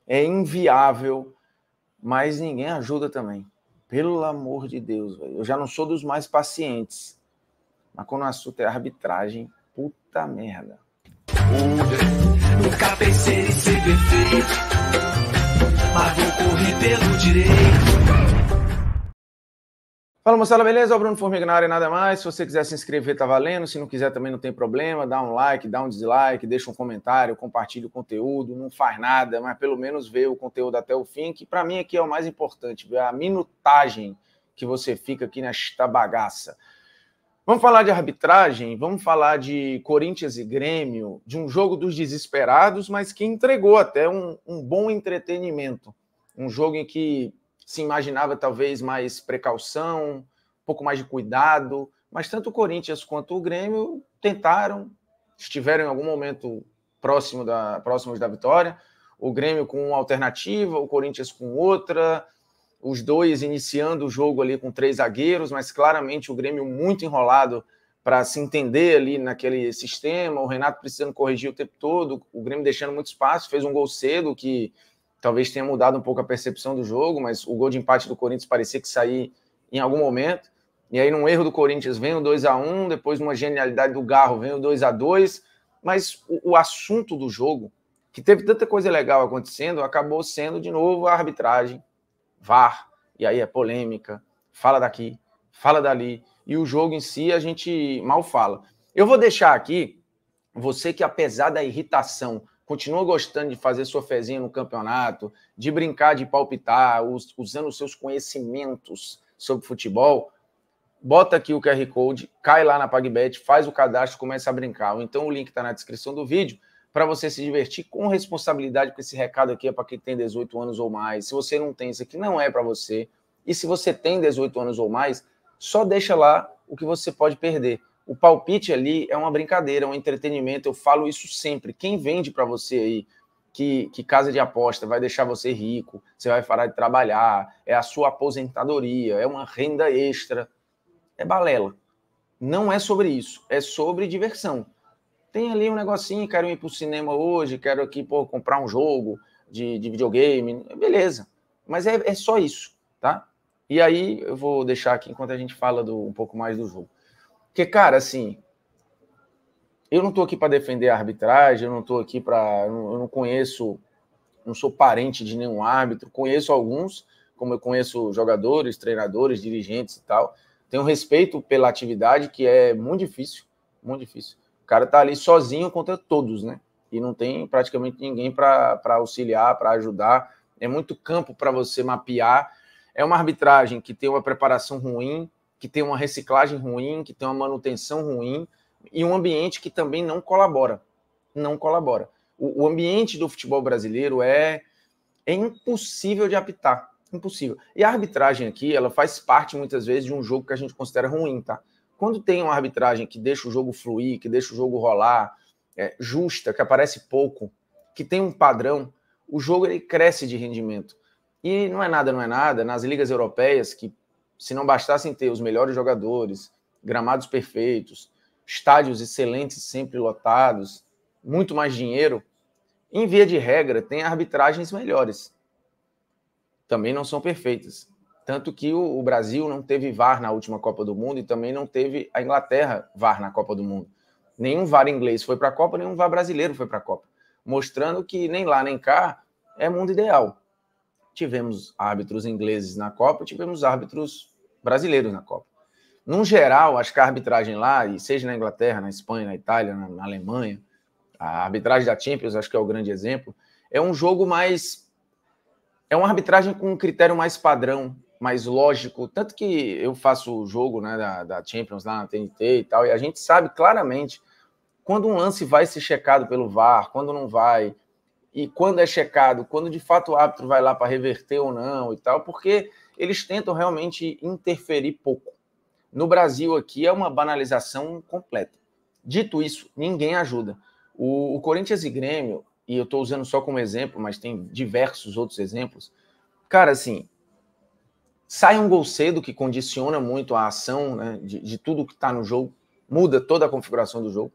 é inviável, mas ninguém ajuda também. Pelo amor de Deus, velho. Eu já não sou dos mais pacientes, mas quando o assunto é arbitragem, puta merda. Nunca pensei em ser perfeito, mas vou correr pelo direito. Fala, moçada, beleza? O Bruno Formiga na área, nada mais. Se você quiser se inscrever, tá valendo. Se não quiser, também não tem problema. Dá um like, dá um dislike, deixa um comentário, compartilha o conteúdo. Não faz nada, mas pelo menos vê o conteúdo até o fim, que para mim aqui é o mais importante, ver a minutagem que você fica aqui nesta bagaça. Vamos falar de arbitragem, vamos falar de Corinthians e Grêmio, de um jogo dos desesperados, mas que entregou até um bom entretenimento. Um jogo em que se imaginava talvez mais precaução, um pouco mais de cuidado, mas tanto o Corinthians quanto o Grêmio tentaram, estiveram em algum momento próximos da vitória, o Grêmio com uma alternativa, o Corinthians com outra, os dois iniciando o jogo ali com 3 zagueiros, mas claramente o Grêmio muito enrolado para se entender ali naquele sistema, o Renato precisando corrigir o tempo todo, o Grêmio deixando muito espaço, fez um gol cedo que talvez tenha mudado um pouco a percepção do jogo, mas o gol de empate do Corinthians parecia que saía em algum momento. E aí, num erro do Corinthians, vem o 2-1, depois numa genialidade do Garro, vem o 2-2. Mas o assunto do jogo, que teve tanta coisa legal acontecendo, acabou sendo, de novo, a arbitragem, VAR, e aí é polêmica, fala daqui, fala dali, e o jogo em si a gente mal fala. Eu vou deixar aqui, você que apesar da irritação, continua gostando de fazer sua fezinha no campeonato, de brincar, de palpitar, usando os seus conhecimentos sobre futebol, bota aqui o QR Code, cai lá na PagBet, faz o cadastro, começa a brincar. Ou então o link está na descrição do vídeo para você se divertir com responsabilidade, porque esse recado aqui é para quem tem 18 anos ou mais. Se você não tem, isso aqui não é para você. E se você tem 18 anos ou mais, só deixa lá o que você pode perder. O palpite ali é uma brincadeira, é um entretenimento, eu falo isso sempre. Quem vende para você aí que casa de aposta vai deixar você rico, você vai parar de trabalhar, é a sua aposentadoria, é uma renda extra, é balela. Não é sobre isso, é sobre diversão. Tem ali um negocinho, quero ir para o cinema hoje, quero aqui comprar um jogo de videogame, beleza. Mas é só isso, tá? E aí eu vou deixar aqui enquanto a gente fala um pouco mais do jogo. Porque, cara, assim, eu não estou aqui para defender a arbitragem, eu não estou aqui para... Eu não conheço, não sou parente de nenhum árbitro, conheço alguns, como eu conheço jogadores, treinadores, dirigentes e tal. Tenho respeito pela atividade, que é muito difícil, muito difícil. O cara tá ali sozinho contra todos, né? E não tem praticamente ninguém para auxiliar, para ajudar. É muito campo para você mapear. É uma arbitragem que tem uma preparação ruim, que tem uma reciclagem ruim, que tem uma manutenção ruim, e um ambiente que também não colabora. Não colabora. O ambiente do futebol brasileiro é impossível de apitar. Impossível. E a arbitragem aqui, ela faz parte, muitas vezes, de um jogo que a gente considera ruim, tá? Quando tem uma arbitragem que deixa o jogo fluir, que deixa o jogo rolar, justa, que aparece pouco, que tem um padrão, o jogo ele cresce de rendimento. E não é nada, nas ligas europeias, que se não bastassem ter os melhores jogadores, gramados perfeitos, estádios excelentes sempre lotados, muito mais dinheiro, em via de regra, tem arbitragens melhores. Também não são perfeitas. Tanto que o Brasil não teve VAR na última Copa do Mundo e também não teve a Inglaterra VAR na Copa do Mundo. Nenhum VAR inglês foi para a Copa, nenhum VAR brasileiro foi para a Copa. Mostrando que nem lá nem cá é mundo ideal. Tivemos árbitros ingleses na Copa, tivemos árbitros brasileiros na Copa. No geral, acho que a arbitragem lá, e seja na Inglaterra, na Espanha, na Itália, na Alemanha, a arbitragem da Champions, acho que é o grande exemplo, é um jogo mais... É uma arbitragem com um critério mais padrão, mais lógico. Tanto que eu faço o jogo, né, da Champions lá na TNT e tal, e a gente sabe claramente quando um lance vai ser checado pelo VAR, quando não vai, e quando é checado, quando de fato o árbitro vai lá para reverter ou não e tal, porque eles tentam realmente interferir pouco. No Brasil aqui é uma banalização completa. Dito isso, ninguém ajuda. O Corinthians e Grêmio, e eu estou usando só como exemplo, mas tem diversos outros exemplos, cara, assim, sai um gol cedo que condiciona muito a ação, né, de tudo que está no jogo, muda toda a configuração do jogo,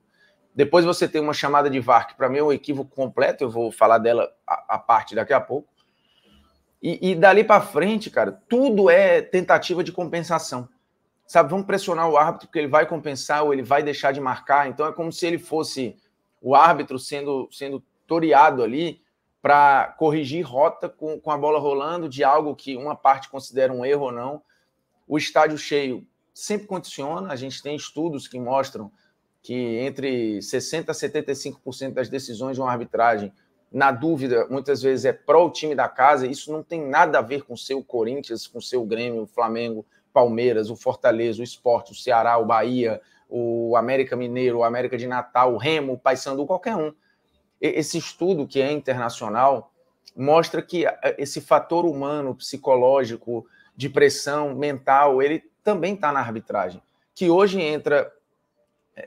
Depois você tem uma chamada de VAR, que para mim é um equívoco completo, eu vou falar dela a parte daqui a pouco. E dali para frente, cara, tudo é tentativa de compensação. Sabe, vamos pressionar o árbitro porque ele vai compensar ou ele vai deixar de marcar. Então é como se ele fosse o árbitro sendo toreado ali para corrigir rota com a bola rolando de algo que uma parte considera um erro ou não. O estádio cheio sempre condiciona. A gente tem estudos que mostram que entre 60% a 75% das decisões de uma arbitragem, na dúvida, muitas vezes é pró o time da casa. Isso não tem nada a ver com o seu Corinthians, com o seu Grêmio, o Flamengo, Palmeiras, o Fortaleza, o Sport, o Ceará, o Bahia, o América Mineiro, o América de Natal, o Remo, o Paysandu, qualquer um. Esse estudo, que é internacional, mostra que esse fator humano, psicológico, de pressão mental, ele também está na arbitragem, que hoje entra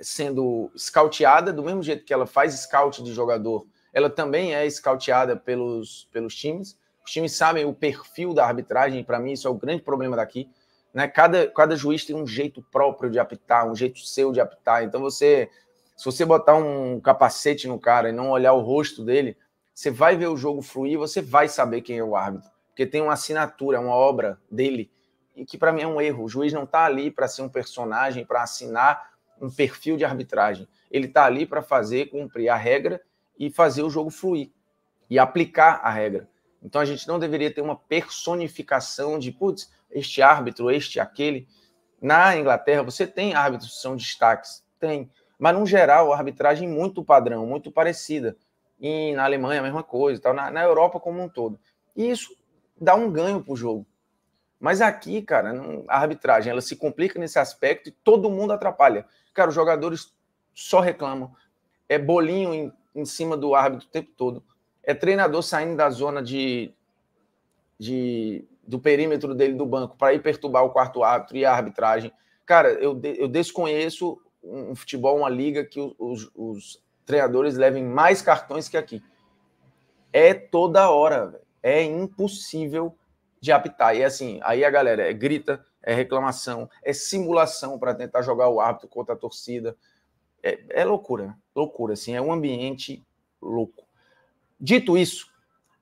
sendo scouteada, do mesmo jeito que ela faz scout de jogador, ela também é scouteada pelos times. Os times sabem o perfil da arbitragem, para mim isso é o grande problema daqui. Né? Cada juiz tem um jeito próprio de apitar, um jeito seu de apitar. Então, se você botar um capacete no cara e não olhar o rosto dele, você vai ver o jogo fluir, você vai saber quem é o árbitro. Porque tem uma assinatura, uma obra dele, e que para mim é um erro. O juiz não está ali para ser um personagem, para assinar um perfil de arbitragem. Ele está ali para cumprir a regra e fazer o jogo fluir, e aplicar a regra. Então a gente não deveria ter uma personificação de, putz, este árbitro, este, aquele. Na Inglaterra, você tem árbitros que são destaques? Tem. Mas, no geral, a arbitragem muito padrão, muito parecida. E na Alemanha, a mesma coisa. Tal. Na Europa como um todo. E isso dá um ganho para o jogo. Mas aqui, cara, a arbitragem ela se complica nesse aspecto e todo mundo atrapalha. Cara, os jogadores só reclamam. É bolinho em cima do árbitro o tempo todo. É treinador saindo da zona do perímetro dele do banco para ir perturbar o quarto árbitro e a arbitragem. Cara, eu desconheço um futebol, uma liga que os treinadores levem mais cartões que aqui. É toda hora, véio. É impossível de apitar. E assim, aí a galera grita, é reclamação, é simulação para tentar jogar o árbitro contra a torcida. É loucura, loucura, assim, é um ambiente louco. Dito isso,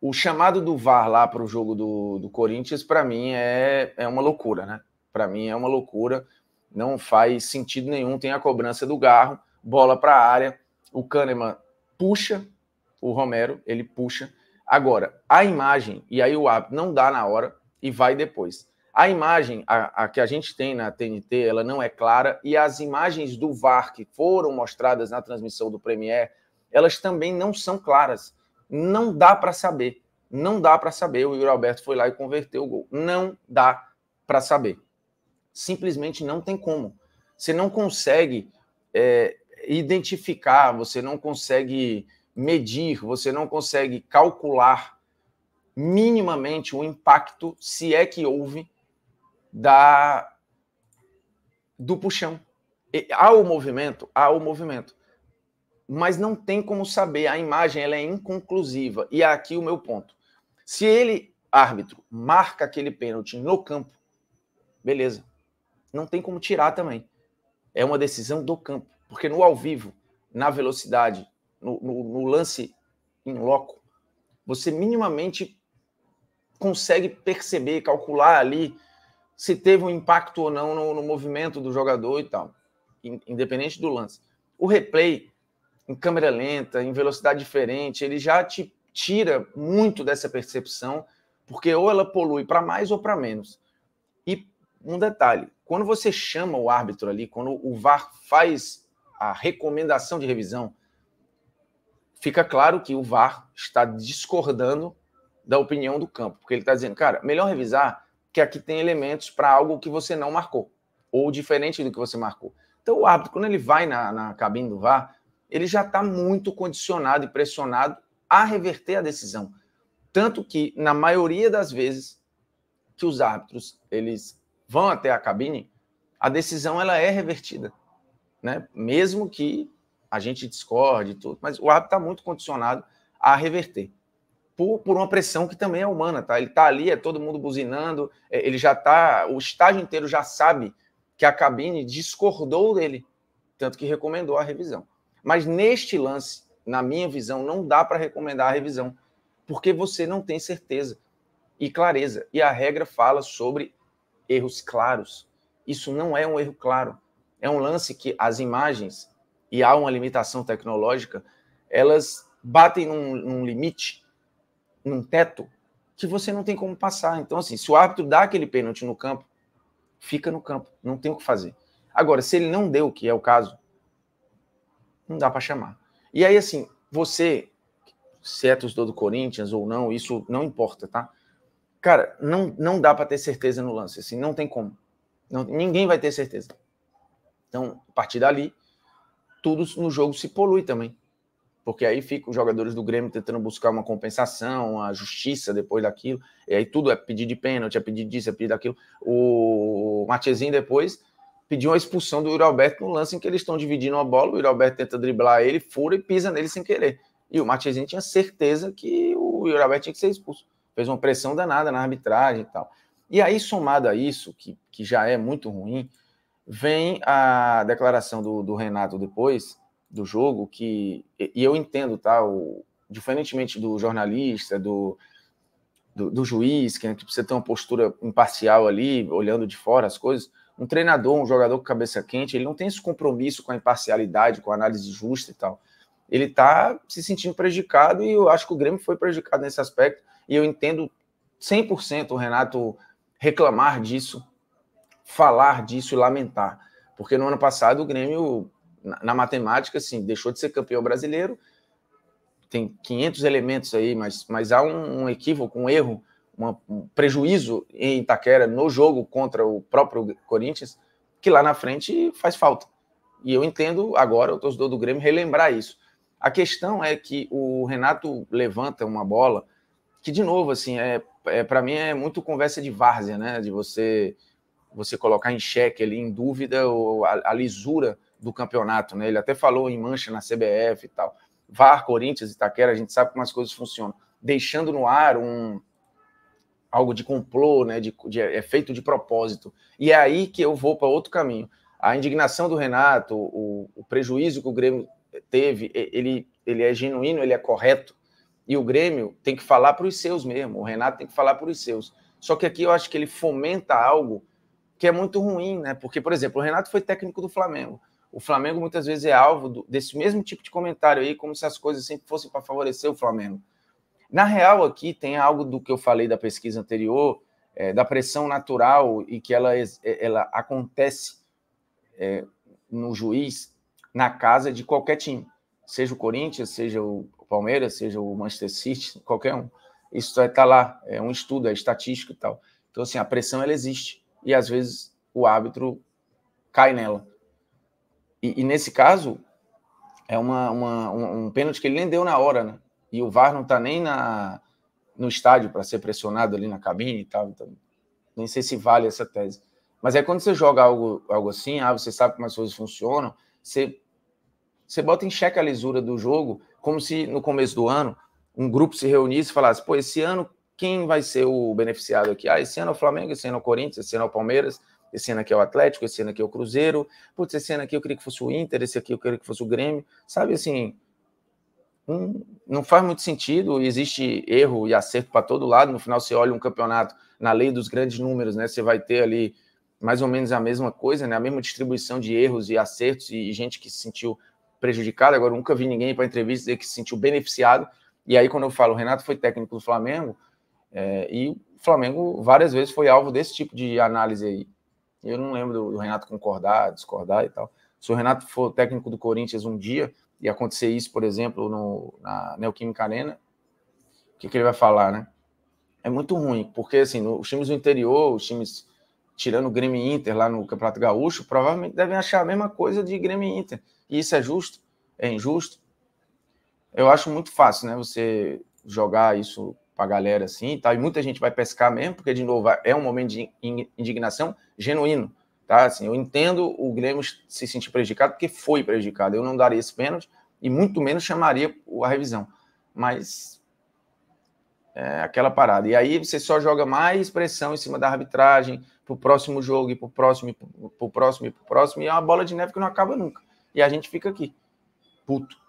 o chamado do VAR lá para o jogo do Corinthians, para mim, é uma loucura, né? Para mim é uma loucura, não faz sentido nenhum. Tem a cobrança do Garro, bola para a área, o Kahneman puxa o Romero, ele puxa. Agora, a imagem, e aí o árbitro não dá na hora e vai depois. A imagem, a que a gente tem na TNT, ela não é clara, e as imagens do VAR que foram mostradas na transmissão do Premier, elas também não são claras. Não dá para saber. Não dá para saber. O Yuri Alberto foi lá e converteu o gol. Não dá para saber. Simplesmente não tem como. Você não consegue identificar, você não consegue medir, você não consegue calcular minimamente o impacto, se é que houve, do puxão. Há o movimento, mas não tem como saber. A imagem ela é inconclusiva. E é aqui o meu ponto. Se ele, árbitro, marca aquele pênalti no campo, beleza. Não tem como tirar também. É uma decisão do campo. Porque no ao vivo, na velocidade, no lance in loco, você minimamente consegue perceber, calcular ali se teve um impacto ou não no movimento do jogador e tal, independente do lance. O replay, em câmera lenta, em velocidade diferente, ele já te tira muito dessa percepção, porque ou ela polui para mais ou para menos. E um detalhe, quando você chama o árbitro ali, quando o VAR faz a recomendação de revisão, fica claro que o VAR está discordando da opinião do campo, porque ele está dizendo, cara, melhor revisar que aqui tem elementos para algo que você não marcou, ou diferente do que você marcou. Então o árbitro, quando ele vai na cabine do VAR, ele já está muito condicionado e pressionado a reverter a decisão. Tanto que, na maioria das vezes que os árbitros eles vão até a cabine, a decisão ela é revertida. Né? Mesmo que a gente discorde e tudo, mas o árbitro está muito condicionado a reverter. Por uma pressão que também é humana, tá? Ele está ali, é todo mundo buzinando, ele já está, o estádio inteiro já sabe que a cabine discordou dele, tanto que recomendou a revisão. Mas neste lance, na minha visão, não dá para recomendar a revisão, porque você não tem certeza e clareza. E a regra fala sobre erros claros. Isso não é um erro claro. É um lance que as imagens, e há uma limitação tecnológica, elas batem num limite, num teto, que você não tem como passar. Então, assim, se o árbitro dá aquele pênalti no campo, fica no campo, não tem o que fazer. Agora, se ele não deu, que é o caso, não dá para chamar. E aí, assim, você, se é torcedor do Corinthians ou não, isso não importa, tá? Cara, não dá para ter certeza no lance, assim, não tem como. Ninguém vai ter certeza. Então, a partir dali, tudo no jogo se polui também. Porque aí ficam os jogadores do Grêmio tentando buscar uma compensação, a justiça depois daquilo, e aí tudo é pedido de pênalti, é pedido disso, é pedido daquilo. O Marchezinho depois pediu a expulsão do Yuri Alberto no lance em que eles estão dividindo a bola, o Yuri Alberto tenta driblar ele, fura e pisa nele sem querer. E o Marchezinho tinha certeza que o Yuri Alberto tinha que ser expulso. Fez uma pressão danada na arbitragem e tal. E aí, somado a isso, que já é muito ruim, vem a declaração do Renato depois do jogo, e eu entendo, tá? Diferentemente do jornalista, do juiz, que precisa ter uma postura imparcial ali, olhando de fora as coisas, um treinador, um jogador com cabeça quente, ele não tem esse compromisso com a imparcialidade, com a análise justa e tal. Ele está se sentindo prejudicado e eu acho que o Grêmio foi prejudicado nesse aspecto e eu entendo 100% o Renato reclamar disso, falar disso e lamentar. Porque no ano passado o Grêmio, na matemática, assim, deixou de ser campeão brasileiro, tem 500 elementos aí, mas há um equívoco, um erro, um prejuízo em Itaquera no jogo contra o próprio Corinthians, que lá na frente faz falta. E eu entendo agora o torcedor do Grêmio relembrar isso. A questão é que o Renato levanta uma bola que, de novo, assim, para mim é muito conversa de várzea, né? De você colocar em xeque ali, em dúvida, a lisura do campeonato, né? Ele até falou em mancha na CBF e tal. VAR, Corinthians, Itaquera, a gente sabe como as coisas funcionam. Deixando no ar algo de complô, né? É feito de propósito. E é aí que eu vou para outro caminho. A indignação do Renato, o prejuízo que o Grêmio teve, ele é genuíno, ele é correto. E o Grêmio tem que falar para os seus mesmo. O Renato tem que falar para os seus. Só que aqui eu acho que ele fomenta algo que é muito ruim, né? Porque, por exemplo, o Renato foi técnico do Flamengo. O Flamengo muitas vezes é alvo desse mesmo tipo de comentário aí, como se as coisas sempre fossem para favorecer o Flamengo. Na real, aqui tem algo do que eu falei da pesquisa anterior, da pressão natural e que ela acontece no juiz, na casa de qualquer time. Seja o Corinthians, seja o Palmeiras, seja o Manchester City, qualquer um. Isso está lá, é um estudo, é estatístico e tal. Então, assim, a pressão, ela existe. E, às vezes, o árbitro cai nela. E nesse caso, é um pênalti que ele nem deu na hora, né? E o VAR não está nem no estádio para ser pressionado ali na cabine e tal. Então, nem sei se vale essa tese. Mas é quando você joga algo assim, você sabe como as coisas funcionam, você bota em xeque a lisura do jogo, como se no começo do ano um grupo se reunisse e falasse, pô, esse ano quem vai ser o beneficiado aqui? Esse ano é o Flamengo, esse ano é o Corinthians, esse ano é o Palmeiras, esse ano aqui é o Atlético, esse ano aqui é o Cruzeiro, putz, esse ano aqui eu queria que fosse o Inter, esse aqui eu queria que fosse o Grêmio, sabe, assim, não faz muito sentido, existe erro e acerto para todo lado, no final você olha um campeonato na lei dos grandes números, né, você vai ter ali mais ou menos a mesma coisa, né, a mesma distribuição de erros e acertos e gente que se sentiu prejudicada. Agora, eu nunca vi ninguém para entrevista dizer que se sentiu beneficiado, e aí quando eu falo, o Renato foi técnico do Flamengo, e o Flamengo várias vezes foi alvo desse tipo de análise aí. Eu não lembro do Renato concordar, discordar e tal. Se o Renato for técnico do Corinthians um dia, e acontecer isso, por exemplo, na Neoquímica Arena, o que ele vai falar, né? É muito ruim, porque assim, os times do interior, os times tirando o Grêmio e Inter lá no Campeonato Gaúcho, provavelmente devem achar a mesma coisa de Grêmio e Inter. E isso é justo? É injusto? Eu acho muito fácil, né? Você jogar isso pra galera assim, tá? E muita gente vai pescar mesmo, porque, de novo, é um momento de indignação genuíno, tá? Assim, eu entendo o Grêmio se sentir prejudicado, porque foi prejudicado. Eu não daria esse pênalti e muito menos chamaria a revisão. Mas é aquela parada. E aí você só joga mais pressão em cima da arbitragem pro próximo jogo, e pro próximo, e pro próximo, e é uma bola de neve que não acaba nunca. E a gente fica aqui. puto.